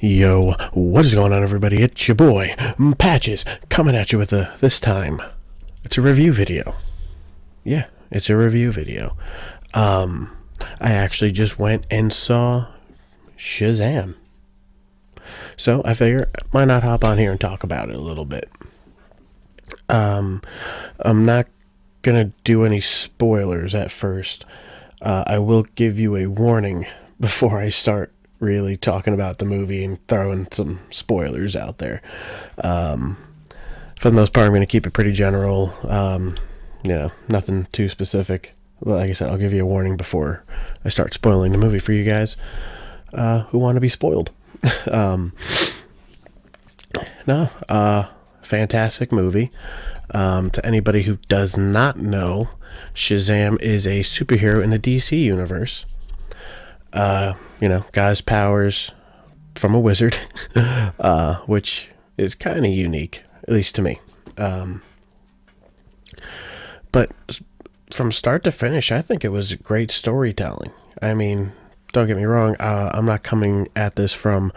Yo, what is going on, everybody? It's your boy, Patches, coming at you with this time. It's a review video. Yeah, it's a review video. I actually just went and saw Shazam. So I figure, why not hop on here and talk about it a little bit? I'm not gonna do any spoilers at first. I will give you a warning before I start really talking about the movie and throwing some spoilers out there. For the most part, I'm going to keep it pretty general. Nothing too specific. But like I said, I'll give you a warning before I start spoiling the movie for you guys who want to be spoiled. Fantastic movie. To anybody who does not know, Shazam is a superhero in the DC universe. Guy's powers from a wizard, which is kind of unique, at least to me. But from start to finish, I think it was great storytelling. I mean, don't get me wrong, I'm not coming at this from,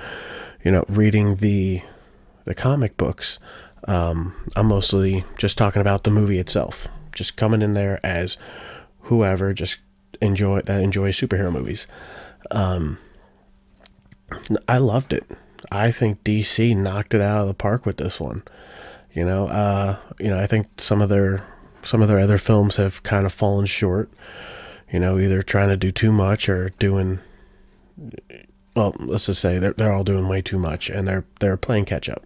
reading the comic books. I'm mostly just talking about the movie itself. Just coming in there as whoever just enjoys superhero movies. I loved it. I think DC knocked it out of the park with this one. I think some of their other films have kind of fallen short. Either trying to do too much or doing, well, let's just say they're all doing way too much, and they're playing catch up.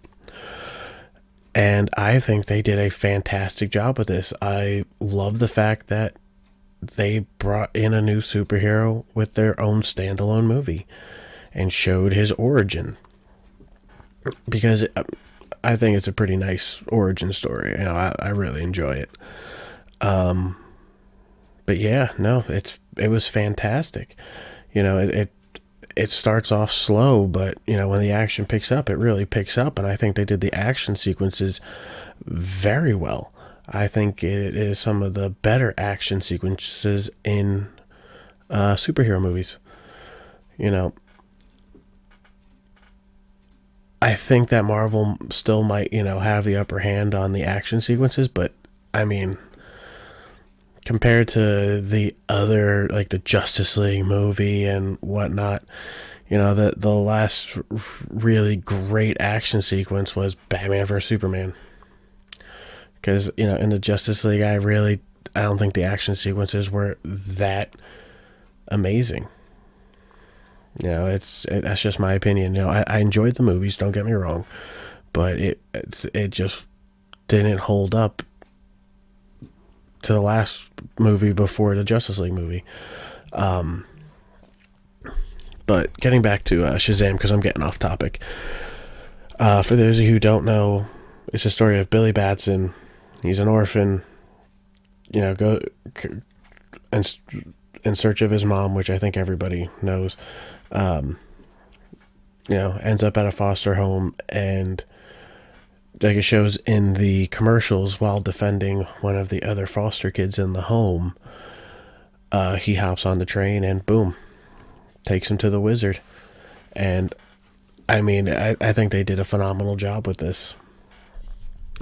And I think they did a fantastic job with this. I love the fact that they brought in a new superhero with their own standalone movie and showed his origin, because I think it's a pretty nice origin story. I really enjoy it. But yeah, no, it was fantastic. It starts off slow, but when the action picks up, it really picks up, and I think they did the action sequences very well. I think it is some of the better action sequences in superhero movies. I think that Marvel still might, have the upper hand on the action sequences, but I mean, compared to the other, like the Justice League movie and whatnot, the last really great action sequence was Batman vs Superman. Because in the Justice League, I don't think the action sequences were that amazing. That's just my opinion. I enjoyed the movies, don't get me wrong, but it just didn't hold up to the last movie before the Justice League movie. But getting back to Shazam, because I'm getting off topic. For those of you who don't know, it's a story of Billy Batson. He's an orphan, go in search of his mom, which I think everybody knows. Ends up at a foster home, and like it shows in the commercials, while defending one of the other foster kids in the home, he hops on the train and boom, takes him to the wizard. And I mean, I think they did a phenomenal job with this.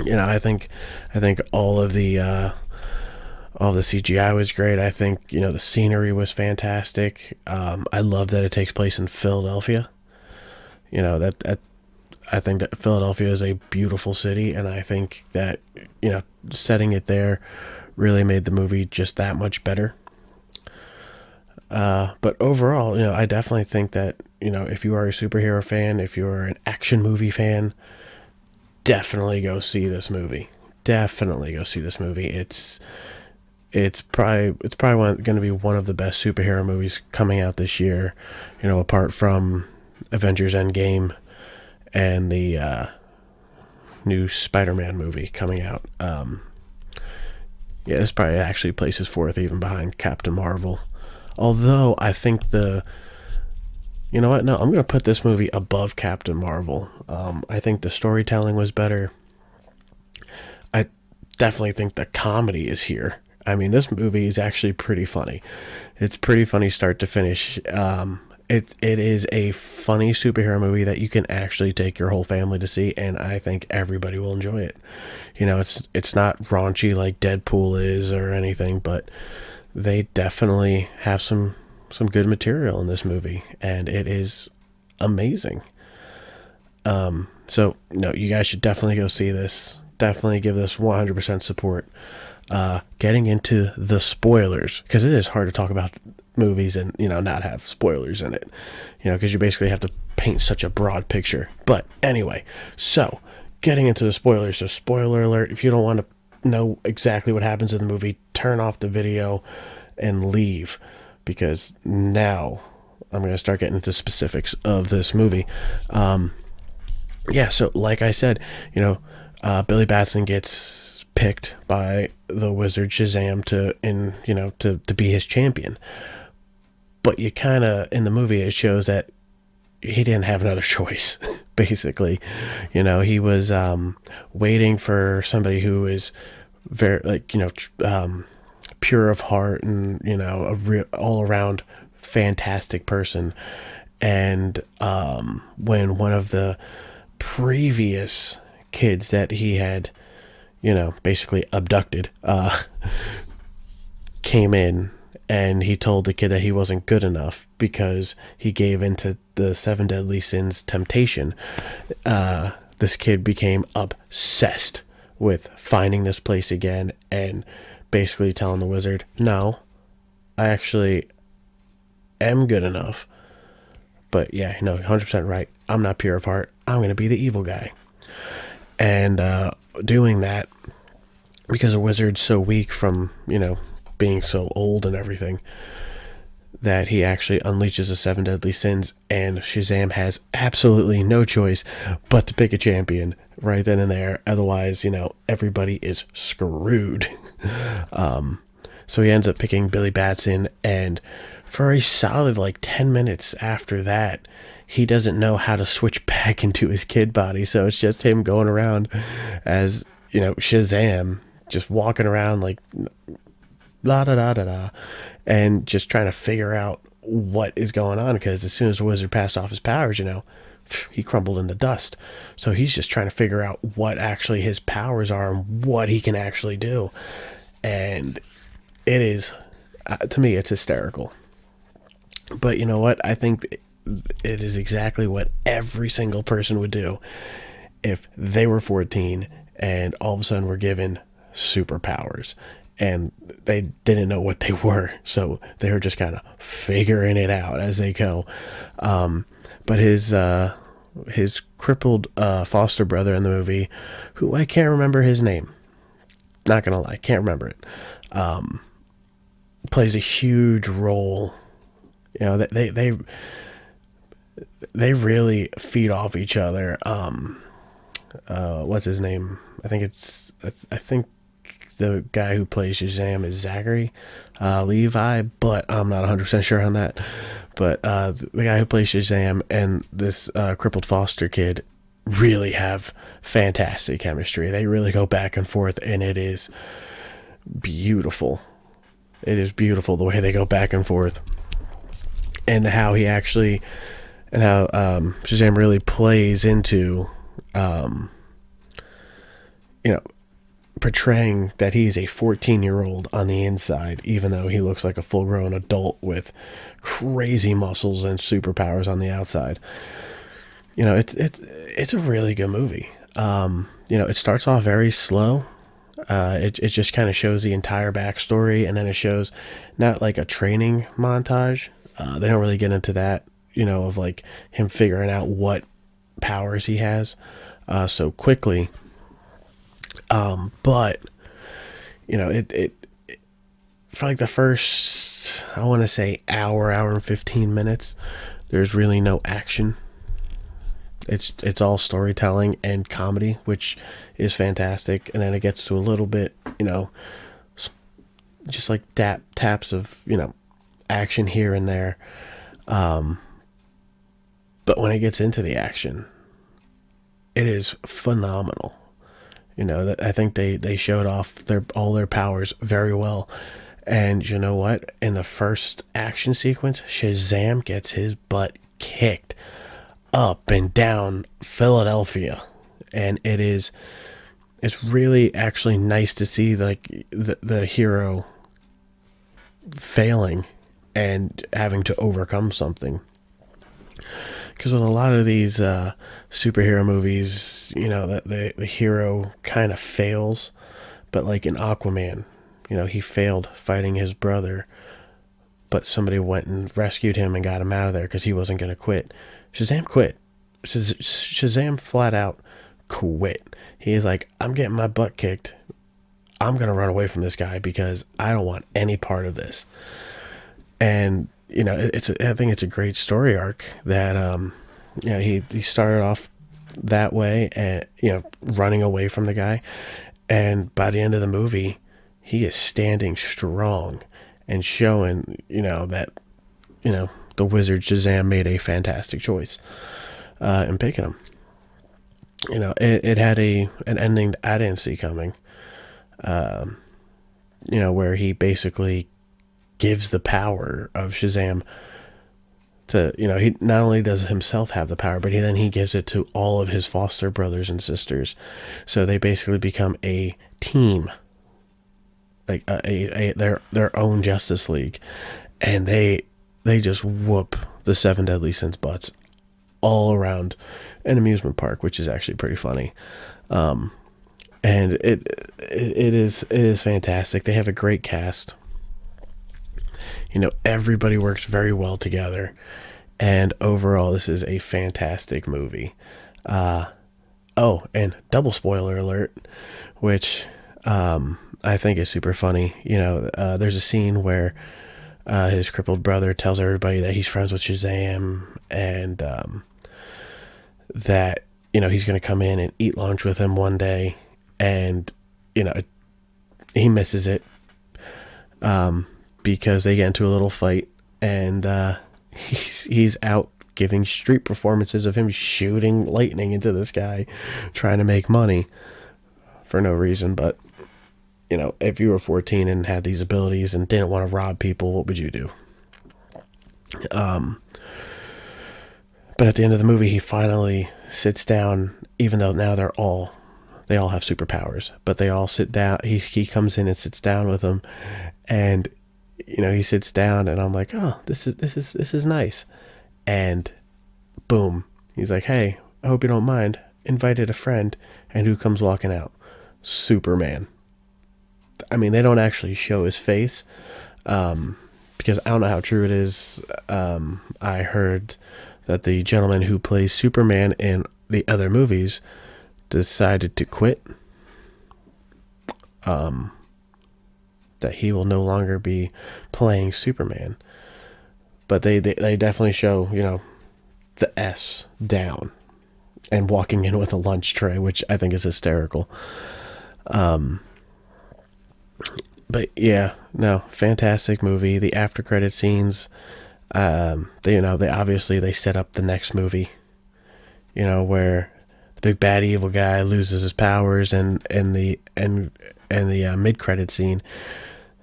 I think all the CGI was great. I think the scenery was fantastic. I love that it takes place in Philadelphia. I think that Philadelphia is a beautiful city, and I think that setting it there really made the movie just that much better. But overall, I definitely think that if you are a superhero fan, if you're an action movie fan, definitely go see this movie. Definitely go see this movie. It's probably going to be one of the best superhero movies coming out this year. Apart from Avengers Endgame and the new Spider-Man movie coming out. This probably actually places fourth, even behind Captain Marvel. Although I think you know what? No, I'm going to put this movie above Captain Marvel. I think the storytelling was better. I definitely think the comedy is here. I mean, this movie is actually pretty funny. It's pretty funny start to finish. it is a funny superhero movie that you can actually take your whole family to see, and I think everybody will enjoy it. It's not raunchy like Deadpool is or anything, but they definitely have some good material in this movie, and it is amazing. So no, you guys should definitely go see this. Definitely give this 100% support. Getting into the spoilers, because it is hard to talk about movies and not have spoilers in it, because you basically have to paint such a broad picture. But anyway, so getting into the spoilers. So spoiler alert: if you don't want to know exactly what happens in the movie, turn off the video and leave, because now I'm going to start getting into specifics of this movie. Yeah, so like I said, Billy Batson gets picked by the wizard Shazam to be his champion. But you kind of, in the movie, it shows that he didn't have another choice, basically. He was waiting for somebody who is very, pure of heart and, all around fantastic person. And when one of the previous kids that he had, basically abducted, came in, and he told the kid that he wasn't good enough because he gave into the 7 deadly sins temptation. This kid became obsessed with finding this place again and basically telling the wizard, no, I actually am good enough. But yeah, 100% right. I'm not pure of heart. I'm going to be the evil guy. And doing that, because a wizard's so weak from, being so old and everything, that he actually unleashes the 7 deadly sins, and Shazam has absolutely no choice but to pick a champion right then and there. Otherwise, everybody is screwed. So he ends up picking Billy Batson, and for a solid 10 minutes after that, he doesn't know how to switch back into his kid body. So it's just him going around as, Shazam, just walking around like la da da da da, and just trying to figure out what is going on, because as soon as the wizard passed off his powers, he crumbled into dust. So he's just trying to figure out what actually his powers are and what he can actually do. And it is, to me, it's hysterical. But you know what? I think it is exactly what every single person would do if they were 14 and all of a sudden were given superpowers and they didn't know what they were. So they were just kind of figuring it out as they go. But his crippled foster brother in the movie, who I can't remember his name, not gonna lie, can't remember it, plays a huge role. They really feed off each other. What's his name? I think the guy who plays Shazam is Zachary Levi, but I'm not 100% sure on that. But the guy who plays Shazam and this crippled foster kid really have fantastic chemistry. They really go back and forth, and it is beautiful. It is beautiful the way they go back and forth, and how Shazam really plays into, portraying that he's a 14-year-old on the inside, even though he looks like a full-grown adult with crazy muscles and superpowers on the outside. It's a really good movie. It starts off very slow. It just kind of shows the entire backstory, and then it shows not like a training montage. They don't really get into that, of like him figuring out what powers he has so quickly. But it for like the first, I want to say hour and 15 minutes, there's really no action. It's all storytelling and comedy, which is fantastic. And then it gets to a little bit, just like taps of, action here and there. But when it gets into the action, it is phenomenal. I think they showed off all their powers very well. And you know what? In the first action sequence, Shazam gets his butt kicked up and down Philadelphia. And it's really actually nice to see like the hero failing and having to overcome something. Because with a lot of these superhero movies, that the hero kind of fails, but like in Aquaman, he failed fighting his brother, but somebody went and rescued him and got him out of there because he wasn't going to quit. Shazam quit. Shazam flat out quit. He's like, I'm getting my butt kicked. I'm going to run away from this guy because I don't want any part of this. And, I think it's a great story arc that, he started off that way and, running away from the guy. And by the end of the movie, he is standing strong and showing, that, the wizard Shazam made a fantastic choice in picking him. It had an ending I didn't see coming, where he basically gives the power of Shazam to, he not only does himself have the power, but he gives it to all of his foster brothers and sisters. So they basically become a team, like their own Justice League, and they just whoop the Seven Deadly Sins butts all around an amusement park, which is actually pretty funny. And it is fantastic. They have a great cast. Everybody works very well together, and overall this is a fantastic movie. And double spoiler alert, which I think is super funny. There's a scene where his crippled brother tells everybody that he's friends with Shazam, and that he's going to come in and eat lunch with him one day, and he misses it because they get into a little fight, and he's out giving street performances of him shooting lightning into the sky, trying to make money for no reason. But if you were 14 and had these abilities and didn't want to rob people, what would you do? But at the end of the movie, he finally sits down, even though now they all have superpowers, but they all sit down. He comes in and sits down with them, and he sits down, and I'm like, oh, this is nice. And boom, he's like, hey, I hope you don't mind. Invited a friend, and who comes walking out? Superman. I mean, they don't actually show his face, because I don't know how true it is. I heard that the gentleman who plays Superman in the other movies decided to quit. That he will no longer be playing Superman. But they definitely show, the S down and walking in with a lunch tray, which I think is hysterical. But yeah, no, fantastic movie. The after credit scenes, they obviously they set up the next movie, where the big bad evil guy loses his powers, and the mid credit scene,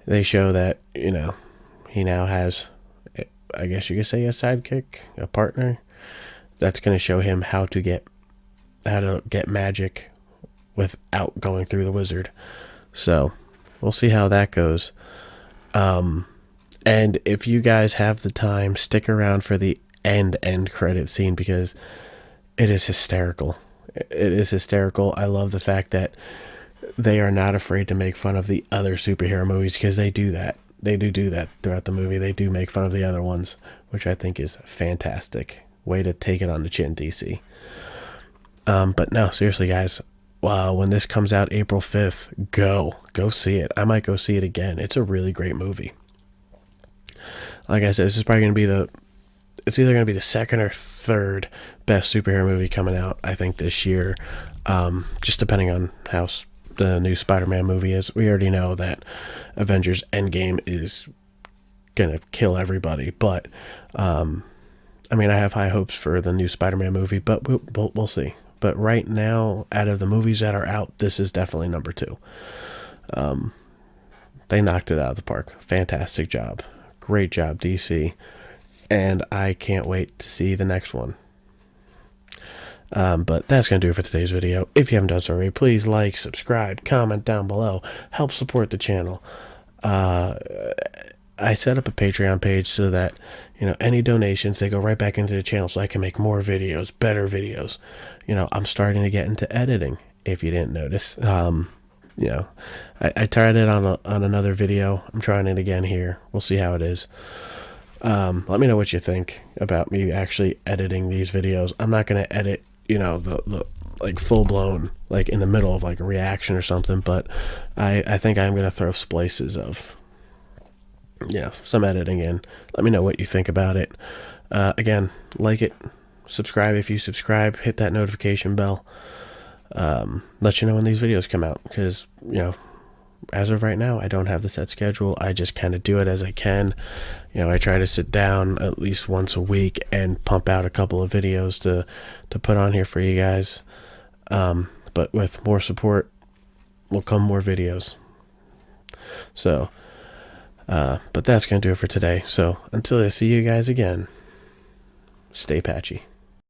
they show that he now has, I guess you could say, a sidekick, a partner that's going to show him how to get magic without going through the wizard. So we'll see how that goes. And if you guys have the time, stick around for the end credit scene, because it is hysterical. It is hysterical. I love the fact that they are not afraid to make fun of the other superhero movies, because they do that. They do that throughout the movie. They do make fun of the other ones, which I think is fantastic. Way to take it on the chin, DC. But no, seriously, guys. When this comes out April 5th, go see it. I might go see it again. It's a really great movie. Like I said, this is probably going to be it's either going to be the second or third best superhero movie coming out, I think, this year. Just depending on how the new Spider-Man movie is. We already know that Avengers Endgame is going to kill everybody. But, I have high hopes for the new Spider-Man movie, but we'll see. But right now, out of the movies that are out, this is definitely number 2. they knocked it out of the park. Fantastic job. Great job, DC. And I can't wait to see the next one. But that's going to do it for today's video. If you haven't done so already, please like, subscribe, comment down below. Help support the channel. I set up a Patreon page so that, any donations, they go right back into the channel so I can make more videos, better videos. I'm starting to get into editing, if you didn't notice. I tried it on another video. I'm trying it again here. We'll see how it is. Let me know what you think about me actually editing these videos. I'm not going to edit, the like full-blown, like in the middle of like a reaction or something, but I think I'm going to throw splices of, some editing in. Let me know what you think about it. Again, like it, subscribe if you subscribe, hit that notification bell. Let you know when these videos come out, because, as of right now, I don't have the set schedule. I just kind of do it as I can. I try to sit down at least once a week and pump out a couple of videos to put on here for you guys. But with more support will come more videos. So, but that's going to do it for today. So until I see you guys again, stay patchy.